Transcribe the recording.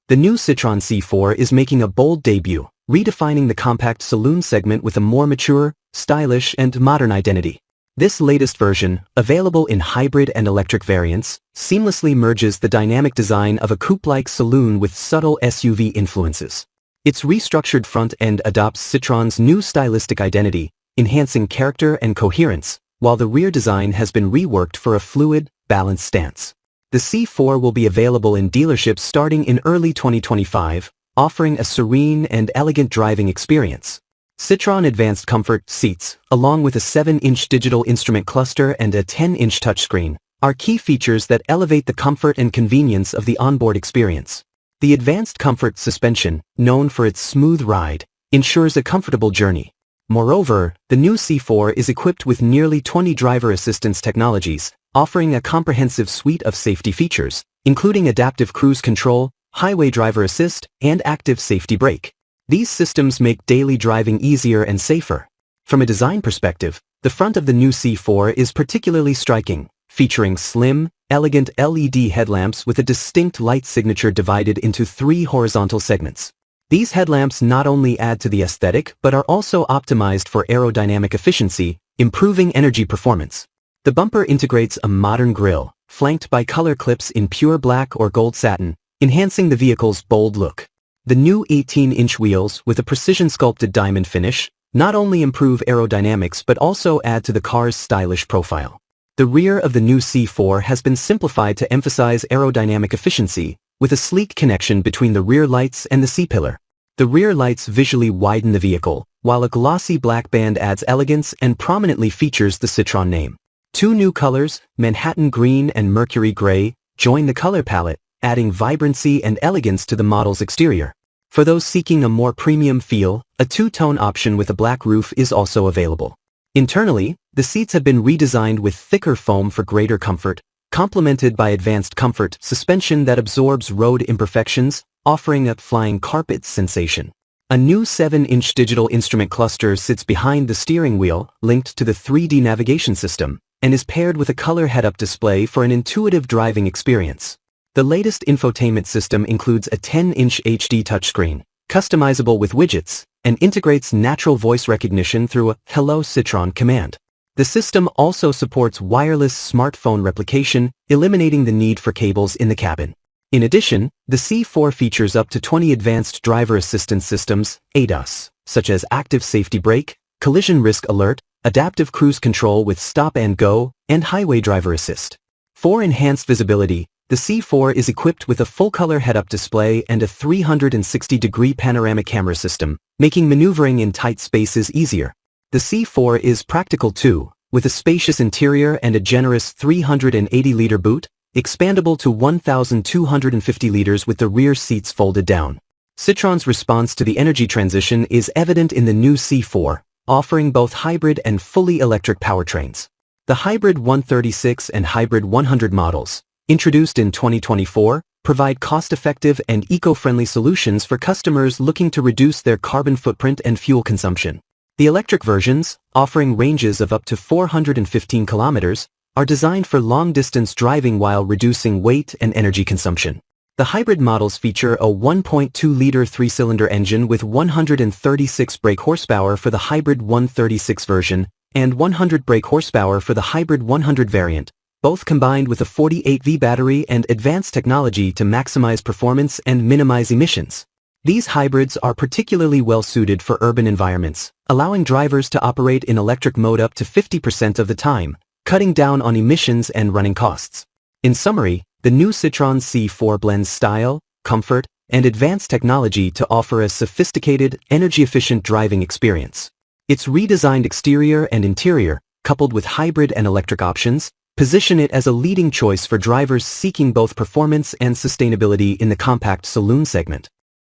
The new Citroen C4 is making a bold debut, redefining the compact saloon segment with a more mature, stylish, and modern identity. This latest version, available in hybrid and electric variants, seamlessly merges the dynamic design of a coupe-like saloon with subtle SUV influences. Its restructured front end adopts Citroen's new stylistic identity, enhancing character and coherence, while the rear design has been reworked for a fluid, balanced stance. The C4 will be available in dealerships starting in early 2025, offering a serene and elegant driving experience. Citroen Advanced Comfort seats, along with a 7-inch digital instrument cluster and a 10-inch touchscreen, are key features that elevate the comfort and convenience of the onboard experience. The Advanced Comfort suspension, known for its smooth ride, ensures a comfortable journey. Moreover, the new C4 is equipped with nearly 20 driver assistance technologies, offering a comprehensive suite of safety features, including adaptive cruise control, highway driver assist, and active safety brake. These systems make daily driving easier and safer. From a design perspective, the front of the new C4 is particularly striking, featuring slim, elegant LED headlamps with a distinct light signature divided into 3 horizontal segments. These headlamps not only add to the aesthetic but are also optimized for aerodynamic efficiency, improving energy performance. The bumper integrates a modern grille, flanked by color clips in pure black or gold satin, enhancing the vehicle's bold look. The new 18-inch wheels with a precision-sculpted diamond finish not only improve aerodynamics but also add to the car's stylish profile. The rear of the new C4 has been simplified to emphasize aerodynamic efficiency, with a sleek connection between the rear lights and the C-pillar. The rear lights visually widen the vehicle, while a glossy black band adds elegance and prominently features the Citroen name. 2 new colors, Manhattan Green and Mercury Gray, join the color palette, adding vibrancy and elegance to the model's exterior. For those seeking a more premium feel, a 2-tone option with a black roof is also available. Internally, the seats have been redesigned with thicker foam for greater comfort, complemented by Advanced Comfort suspension that absorbs road imperfections, offering a flying carpet sensation. A new 7-inch digital instrument cluster sits behind the steering wheel, linked to the 3D navigation system, and is paired with a color head-up display for an intuitive driving experience. The latest infotainment system includes a 10-inch HD touchscreen, customizable with widgets, and integrates natural voice recognition through a "Hello Citroen" command. The system also supports wireless smartphone replication, eliminating the need for cables in the cabin. In addition, the C4 features up to 20 advanced driver assistance systems, ADAS, such as active safety brake, collision risk alert, adaptive cruise control with stop and go, and highway driver assist. For enhanced visibility, the C4 is equipped with a full-color head-up display and a 360-degree panoramic camera system, making maneuvering in tight spaces easier. The C4 is practical too, with a spacious interior and a generous 380-liter boot, expandable to 1,250 liters with the rear seats folded down. Citroen's response to the energy transition is evident in the new C4, offering both hybrid and fully electric powertrains. The Hybrid 136 and Hybrid 100 models, introduced in 2024, provide cost-effective and eco-friendly solutions for customers looking to reduce their carbon footprint and fuel consumption. The electric versions, offering ranges of up to 415 kilometers, are designed for long-distance driving while reducing weight and energy consumption. The hybrid models feature a 1.2-liter 3-cylinder engine with 136 brake horsepower for the Hybrid 136 version and 100 brake horsepower for the Hybrid 100 variant, both combined with a 48V battery and advanced technology to maximize performance and minimize emissions. These hybrids are particularly well-suited for urban environments, allowing drivers to operate in electric mode up to 50% of the time, cutting down on emissions and running costs. In summary, the new Citroen C4 blends style, comfort, and advanced technology to offer a sophisticated, energy-efficient driving experience. Its redesigned exterior and interior, coupled with hybrid and electric options, position it as a leading choice for drivers seeking both performance and sustainability in the compact saloon segment.